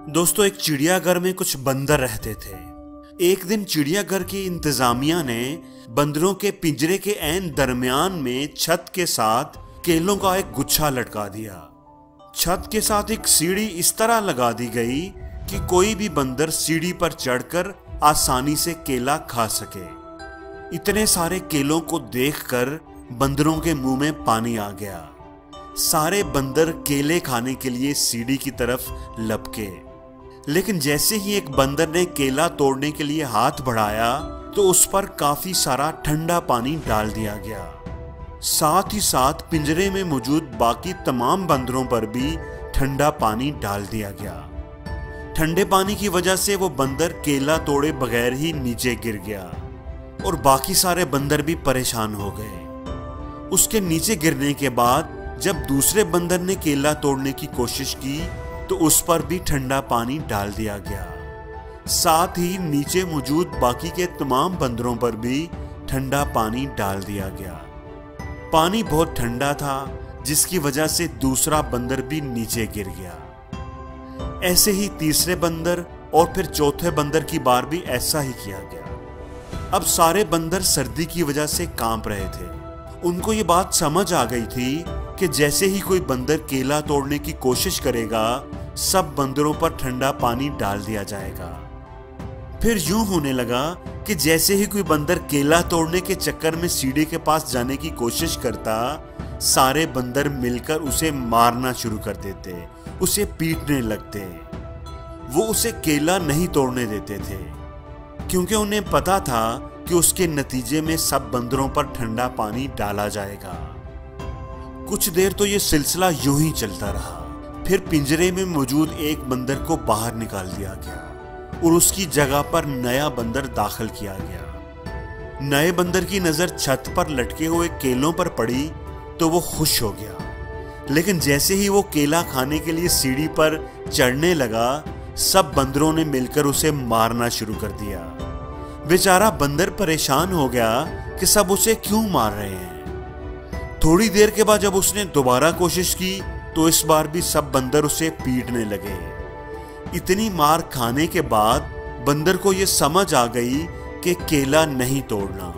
दोस्तों, एक चिड़िया घर में कुछ बंदर रहते थे। एक दिन चिड़िया घर की इंतजामिया ने बंदरों के पिंजरे के ऐन दरमियान में छत के साथ केलों का एक गुच्छा लटका दिया। छत के साथ एक सीढ़ी इस तरह लगा दी गई कि कोई भी बंदर सीढ़ी पर चढ़कर आसानी से केला खा सके। इतने सारे केलों को देखकर बंदरों के मुंह में पानी आ गया। सारे बंदर केले खाने के लिए सीढ़ी की तरफ लपके, लेकिन जैसे ही एक बंदर ने केला तोड़ने के लिए हाथ बढ़ाया तो उस पर काफी सारा ठंडा पानी डाल दिया गया। साथ ही साथ पिंजरे में मौजूद बाकी तमाम बंदरों पर भी ठंडा पानी डाल दिया गया। ठंडे पानी की वजह से वो बंदर केला तोड़े बगैर ही नीचे गिर गया और बाकी सारे बंदर भी परेशान हो गए। उसके नीचे गिरने के बाद जब दूसरे बंदर ने केला तोड़ने की कोशिश की तो उस पर भी ठंडा पानी डाल दिया गया। साथ ही नीचे मौजूद बाकी के तमाम बंदरों पर भी ठंडा पानी डाल दिया गया। पानी बहुत ठंडा था, जिसकी वजह से दूसरा बंदर भी नीचे गिर गया। ऐसे ही तीसरे बंदर और फिर चौथे बंदर की बार भी ऐसा ही किया गया। अब सारे बंदर सर्दी की वजह से कांप रहे थे। उनको ये बात समझ आ गई थी कि जैसे ही कोई बंदर केला तोड़ने की कोशिश करेगा, सब बंदरों पर ठंडा पानी डाल दिया जाएगा। फिर यूं होने लगा कि जैसे ही कोई बंदर केला तोड़ने के चक्कर में सीढ़ी के पास जाने की कोशिश करता, सारे बंदर मिलकर उसे मारना शुरू कर देते, उसे पीटने लगते। वो उसे केला नहीं तोड़ने देते थे, क्योंकि उन्हें पता था कि उसके नतीजे में सब बंदरों पर ठंडा पानी डाला जाएगा। कुछ देर तो ये सिलसिला यूं ही चलता रहा। फिर पिंजरे में मौजूद एक बंदर को बाहर निकाल दिया गया और उसकी जगह पर नया बंदर दाखिल किया गया। नए बंदर की नजर छत पर लटके हुए केलों पर पड़ी तो वो खुश हो गया, लेकिन जैसे ही वो केला खाने के लिए सीढ़ी पर चढ़ने लगा, सब बंदरों ने मिलकर उसे मारना शुरू कर दिया। बेचारा बंदर परेशान हो गया कि सब उसे क्यों मार रहे हैं। थोड़ी देर के बाद जब उसने दोबारा कोशिश की तो इस बार भी सब बंदर उसे पीटने लगे। इतनी मार खाने के बाद बंदर को यह समझ आ गई कि केला नहीं तोड़ना।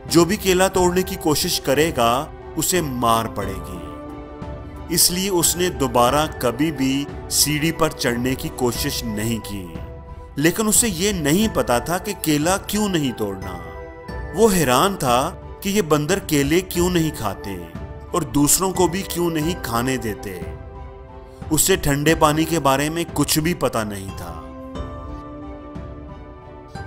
जो भी केला तोड़ने की कोशिश करेगा उसे मार पड़ेगी। इसलिए उसने दोबारा कभी भी सीढ़ी पर चढ़ने की कोशिश नहीं की। लेकिन उसे ये नहीं पता था कि केला क्यों नहीं तोड़ना। वो हैरान था कि ये बंदर केले क्यों नहीं खाते और दूसरों को भी क्यों नहीं खाने देते। उसे ठंडे पानी के बारे में कुछ भी पता नहीं था।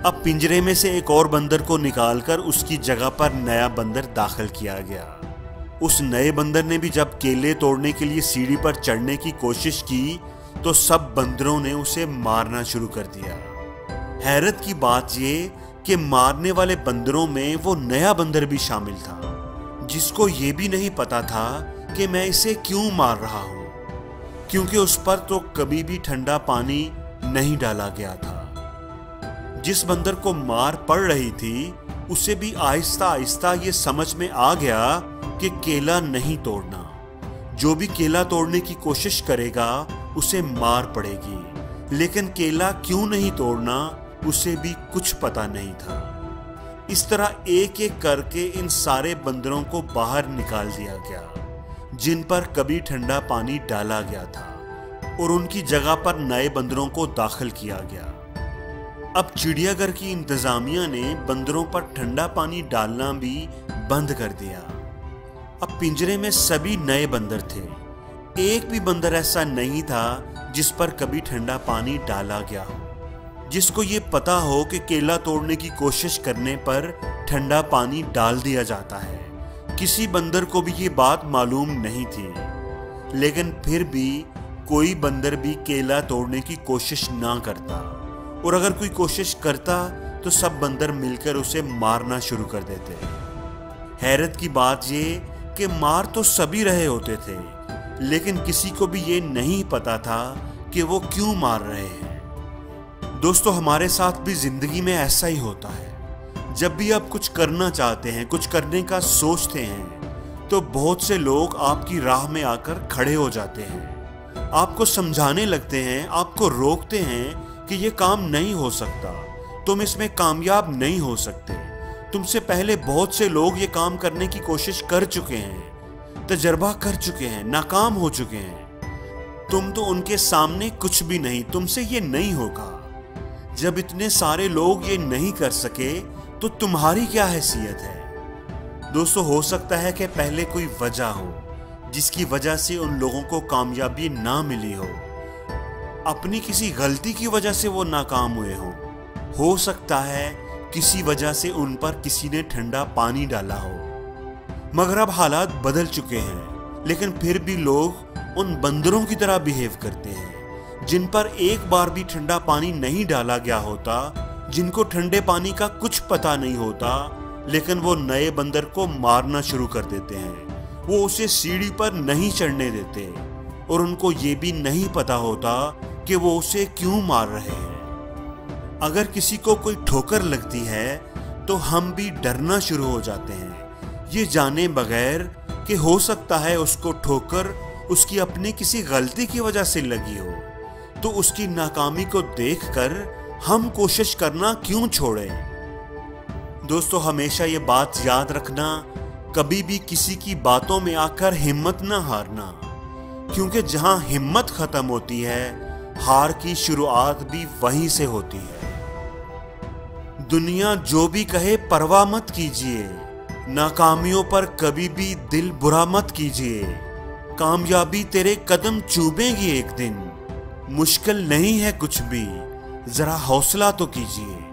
अब पिंजरे में से एक और बंदर को निकालकर उसकी जगह पर नया बंदर दाखिल किया गया। उस नए बंदर ने भी जब केले तोड़ने के लिए सीढ़ी पर चढ़ने की कोशिश की तो सब बंदरों ने उसे मारना शुरू कर दिया। हैरत की बात ये कि मारने वाले बंदरों में वो नया बंदर भी शामिल था, जिसको ये भी नहीं पता था कि मैं इसे क्यों मार रहा हूं, क्योंकि उस पर तो कभी भी ठंडा पानी नहीं डाला गया था। जिस बंदर को मार पड़ रही थी उसे भी आहिस्ता आहिस्ता ये समझ में आ गया कि केला नहीं तोड़ना। जो भी केला तोड़ने की कोशिश करेगा उसे मार पड़ेगी, लेकिन केला क्यों नहीं तोड़ना उसे भी कुछ पता नहीं था। इस तरह एक एक करके इन सारे बंदरों को बाहर निकाल दिया गया जिन पर कभी ठंडा पानी डाला गया था, और उनकी जगह पर नए बंदरों को दाखिल किया गया। अब चिड़ियाघर की इंतजामिया ने बंदरों पर ठंडा पानी डालना भी बंद कर दिया। अब पिंजरे में सभी नए बंदर थे। एक भी बंदर ऐसा नहीं था जिस पर कभी ठंडा पानी डाला गया हो, जिसको ये पता हो कि केला तोड़ने की कोशिश करने पर ठंडा पानी डाल दिया जाता है। किसी बंदर को भी ये बात मालूम नहीं थी, लेकिन फिर भी कोई बंदर भी केला तोड़ने की कोशिश ना करता, और अगर कोई कोशिश करता तो सब बंदर मिलकर उसे मारना शुरू कर देते। हैरत की बात ये कि मार तो सभी रहे होते थे, लेकिन किसी को भी ये नहीं पता था कि वो क्यों मार रहे हैं। दोस्तों, हमारे साथ भी जिंदगी में ऐसा ही होता है। जब भी आप कुछ करना चाहते हैं, कुछ करने का सोचते हैं, तो बहुत से लोग आपकी राह में आकर खड़े हो जाते हैं। आपको समझाने लगते हैं, आपको रोकते हैं कि ये काम नहीं हो सकता, तुम इसमें कामयाब नहीं हो सकते, तुमसे पहले बहुत से लोग ये काम करने की कोशिश कर चुके हैं, तजर्बा कर चुके हैं, नाकाम हो चुके हैं, तुम तो उनके सामने कुछ भी नहीं, तुमसे ये नहीं होगा। जब इतने सारे लोग ये नहीं कर सके तो तुम्हारी क्या हैसियत है। दोस्तों, हो सकता है कि पहले कोई वजह हो जिसकी वजह से उन लोगों को कामयाबी ना मिली हो, अपनी किसी गलती की वजह से वो नाकाम हुए हो सकता है किसी वजह से उन पर किसी ने ठंडा पानी डाला हो, मगर अब हालात बदल चुके हैं, लेकिन फिर भी लोग उन बंदरों की तरह बिहेव करते हैं जिन पर एक बार भी ठंडा पानी नहीं डाला गया होता, जिनको ठंडे पानी का कुछ पता नहीं होता, लेकिन वो नए बंदर को मारना शुरू कर देते हैं। वो उसे सीढ़ी पर नहीं चढ़ने देते और उनको ये भी नहीं पता होता कि वो उसे क्यों मार रहे हैं। अगर किसी को कोई ठोकर लगती है तो हम भी डरना शुरू हो जाते हैं, ये जाने बगैर कि हो सकता है उसको ठोकर उसकी अपनी किसी गलती की वजह से लगी हो, तो उसकी नाकामी को देखकर हम कोशिश करना क्यों छोड़ें। दोस्तों, हमेशा ये बात याद रखना, कभी भी किसी की बातों में आकर हिम्मत ना हारना, क्योंकि जहां हिम्मत खत्म होती है, हार की शुरुआत भी वहीं से होती है। दुनिया जो भी कहे परवाह मत कीजिए, नाकामियों पर कभी भी दिल बुरा मत कीजिए, कामयाबी तेरे कदम चूमेगी एक दिन, मुश्किल नहीं है कुछ भी, जरा हौसला तो कीजिए।